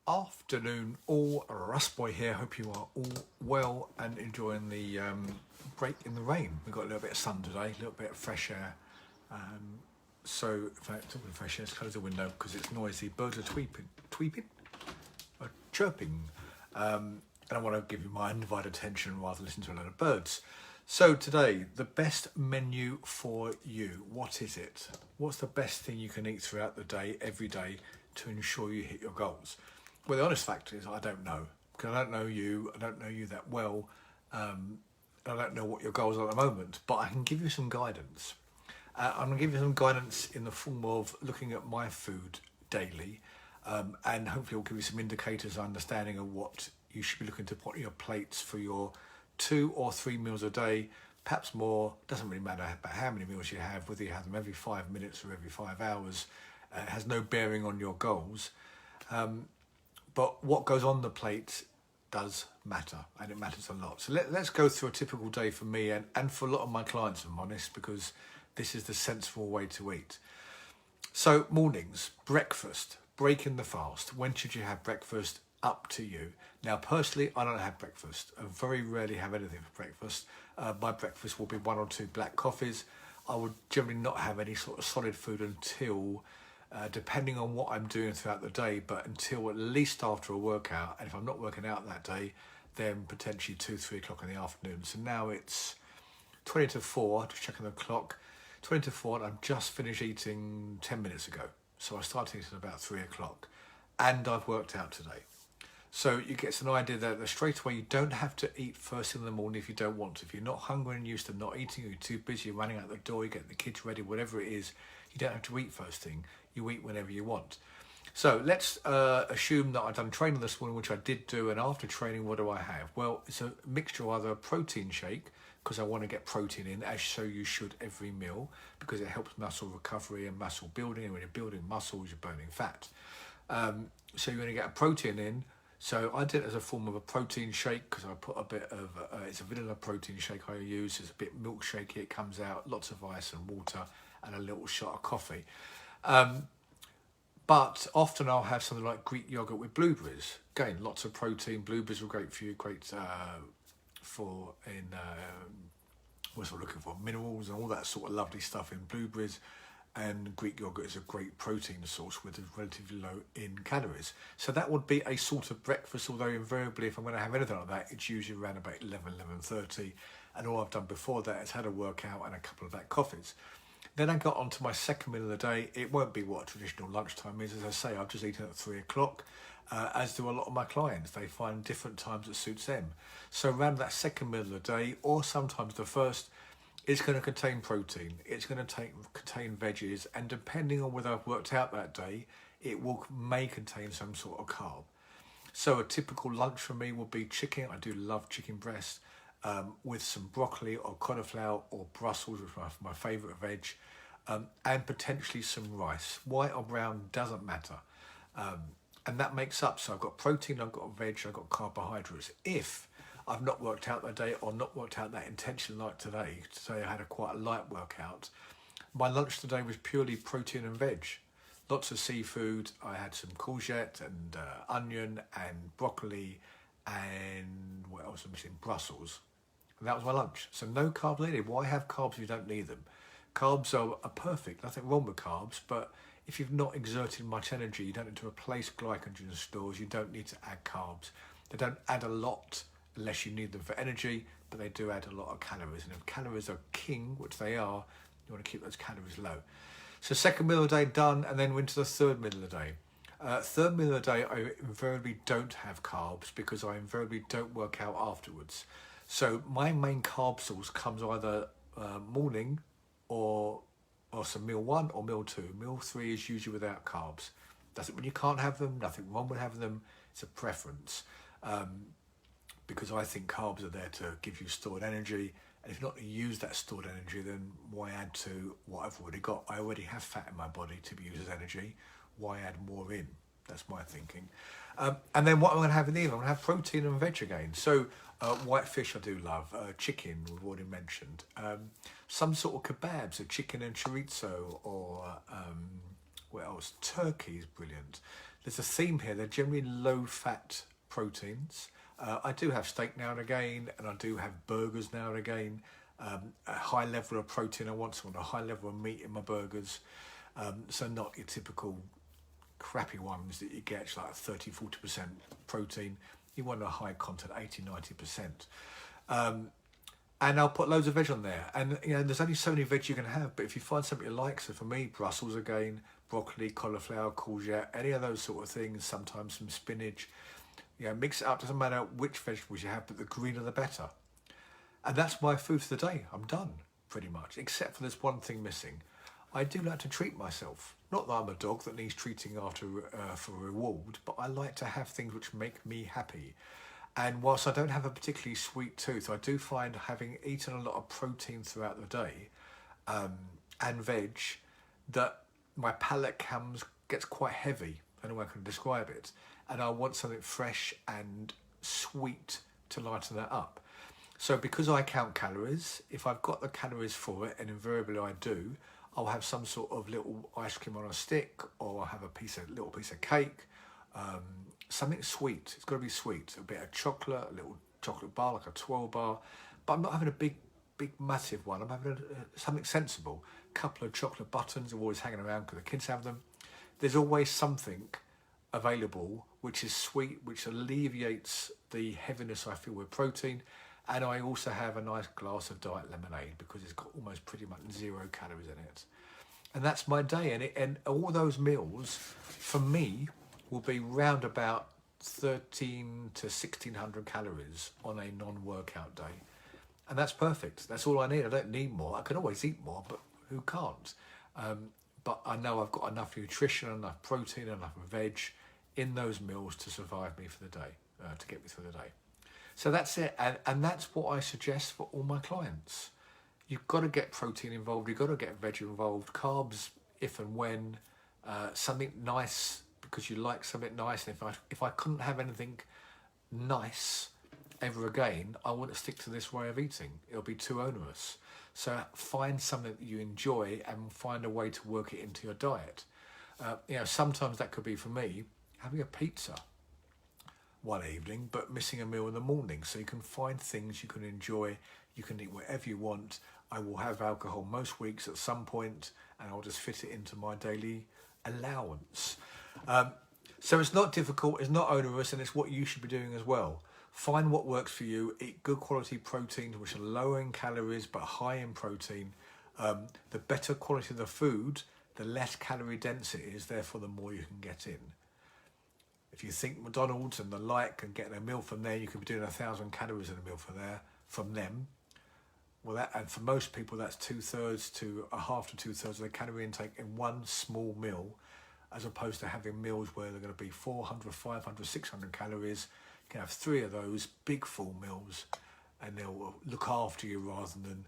Afternoon all, Russ boy here. Hope you are all well and enjoying the break in the rain. We've got a little bit of sun today, a little bit of fresh air. So in fact, talking of fresh air, let's close the window because it's noisy. Birds are chirping. And I want to give you my undivided attention rather than listen to a lot of birds. So today, the best menu for you. What is it? What's the best thing you can eat throughout the day, every day, to ensure you hit your goals? Well, the honest fact is I don't know, because I don't know you that well. I don't know what your goals are at the moment, but I can give you some guidance. I'm going to give you some guidance in the form of looking at my food daily, and hopefully will give you some indicators, understanding of what you should be looking to put on your plates for your 2 or 3 meals a day, perhaps more. Doesn't really matter about how many meals you have, whether you have them every 5 minutes or every 5 hours. It has no bearing on your goals. But what goes on the plate does matter, and it matters a lot. So let's go through a typical day for me and for a lot of my clients, if I'm honest, because this is the sensible way to eat. So mornings, breakfast, breaking the fast. When should you have breakfast? Up to you. Now, personally, I don't have breakfast. I very rarely have anything for breakfast. My breakfast will be 1 or 2 black coffees. I would generally not have any sort of solid food until depending on what I'm doing throughout the day, but until at least after a workout. And if I'm not working out that day, then potentially 2-3 o'clock in the afternoon. So now it's 20 to 4, just checking the clock, 20 to 4, and I've just finished eating 10 minutes ago. So I started eating about 3 o'clock, and I've worked out today. So you get an idea that straight away you don't have to eat first thing in the morning if you don't want to. If you're not hungry and used to not eating, or you're too busy, you're running out the door, you're getting the kids ready, whatever it is, you don't have to eat first thing. You eat whenever you want. So let's assume that I've done training this morning, which I did do, and after training, what do I have? Well, it's a mixture of either a protein shake, because I want to get protein in, as so you should every meal, because it helps muscle recovery and muscle building, and when you're building muscles, you're burning fat. So you're going to get a protein in. So I did it as a form of a protein shake, because I put a bit of, it's a vanilla protein shake I use, it's a bit milkshakey, it comes out, lots of ice and water, and a little shot of coffee. But often I'll have something like Greek yogurt with blueberries. Again, lots of protein. Blueberries are great for you, great for what's I'm looking for, minerals and all that sort of lovely stuff in blueberries. And Greek yogurt is a great protein source with relatively low in calories. So that would be a sort of breakfast, although invariably if I'm going to have anything like that, it's usually around about 11:30. And all I've done before that is had a workout and a couple of black coffees. Then I got on to my second meal of the day. It won't be what traditional lunchtime is. As I say, I've just eaten at 3 o'clock, as do a lot of my clients. They find different times that suits them. So around that second meal of the day, or sometimes the first, it's going to contain protein. It's going to contain veggies, and depending on whether I've worked out that day, it may contain some sort of carb. So a typical lunch for me will be chicken. I do love chicken breast. With some broccoli or cauliflower or Brussels, which is my favourite veg, and potentially some rice. White or brown doesn't matter. And that makes up, so I've got protein, I've got veg, I've got carbohydrates. If I've not worked out that day or not worked out that intention like today I had quite a light workout, my lunch today was purely protein and veg. Lots of seafood. I had some courgette and onion and broccoli and what else am I missing? Brussels. And that was my lunch. So no carbs needed. Why have carbs if you don't need them? Carbs are perfect. Nothing wrong with carbs, but if you've not exerted much energy, you don't need to replace glycogen stores, you don't need to add carbs. They don't add a lot unless you need them for energy, but they do add a lot of calories. And if calories are king, which they are, you want to keep those calories low. So second meal of the day done, and then we're into the third meal of the day. Third meal of the day, I invariably don't have carbs because I invariably don't work out afterwards. So my main carb source comes either morning or some meal 1 or meal 2. Meal 3 is usually without carbs. Doesn't mean you can't have them, nothing wrong with having them. It's a preference. Because I think carbs are there to give you stored energy. And if you're not to use that stored energy, then why add to what I've already got? I already have fat in my body to be used as energy. Why add more in? That's my thinking. And then what I'm going to have in the evening, I'm going to have protein and veg again. So white fish I do love. Chicken, we've already mentioned. Some sort of kebabs, a chicken and chorizo, or what else? Turkey is brilliant. there's a theme here. They're generally low-fat proteins. I do have steak now and again, and I do have burgers now and again. A high level of protein I want a high level of meat in my burgers. So not your typical crappy ones that you get like 30-40% protein. You want a high content, 80-90%. And I'll put loads of veg on there. And you know, there's only so many veg you can have, but if you find something you like, so for me, Brussels again, broccoli, cauliflower, courgette, any of those sort of things, sometimes some spinach, you know, mix it up. Doesn't matter which vegetables you have, but the greener the better. And that's my food for the day. I'm done, pretty much, except for there's one thing missing. I do like to treat myself. Not that I'm a dog that needs treating after for a reward, but I like to have things which make me happy. And whilst I don't have a particularly sweet tooth, I do find having eaten a lot of protein throughout the day and veg, that my palate gets quite heavy. I don't know how I can describe it. And I want something fresh and sweet to lighten that up. So because I count calories, if I've got the calories for it, and invariably I do, I'll have some sort of little ice cream on a stick, or I'll have a little piece of cake, something sweet. It's got to be sweet. A bit of chocolate, a little chocolate bar, like a 12 bar. But I'm not having a big massive one. I'm having something sensible. A couple of chocolate buttons are always hanging around because the kids have them. There's always something available which is sweet, which alleviates the heaviness I feel with protein. And I also have a nice glass of diet lemonade because it's got almost pretty much 0 calories in it. And that's my day. And all those meals, for me, will be round about 1,300 to 1,600 calories on a non-workout day. And that's perfect. That's all I need. I don't need more. I can always eat more, but who can't? But I know I've got enough nutrition, enough protein, enough veg in those meals to survive me for the day, to get me through the day. So that's it, and that's what I suggest for all my clients. You've got to get protein involved, you've got to get veg involved, carbs if and when, something nice because you like something nice. And if I couldn't have anything nice ever again, I wouldn't stick to this way of eating. It'll be too onerous. So find something that you enjoy and find a way to work it into your diet. You know, sometimes that could be, for me, having a pizza one evening, but missing a meal in the morning. So you can find things you can enjoy. You can eat whatever you want. I will have alcohol most weeks at some point, and I'll just fit it into my daily allowance. So it's not difficult, it's not onerous, and it's what you should be doing as well. Find what works for you. Eat good quality proteins, which are low in calories but high in protein. The better quality of the food, the less calorie dense it is, therefore the more you can get in. If you think McDonald's and the like and getting a meal from there, you could be doing 1,000 calories in a meal from them. Well, and for most people, that's 2/3 to a half to 2/3 of the calorie intake in one small meal, as opposed to having meals where they're going to be 400, 500, 600 calories. You can have 3 of those big full meals, and they'll look after you rather than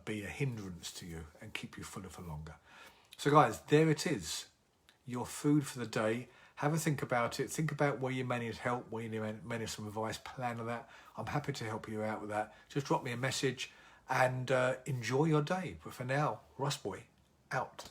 be a hindrance to you and keep you fuller for longer. So guys, there it is. Your food for the day. Have a think about it. Think about where you may need help, where you may need some advice, plan on that. I'm happy to help you out with that. Just drop me a message and enjoy your day. But for now, Russ Boy, out.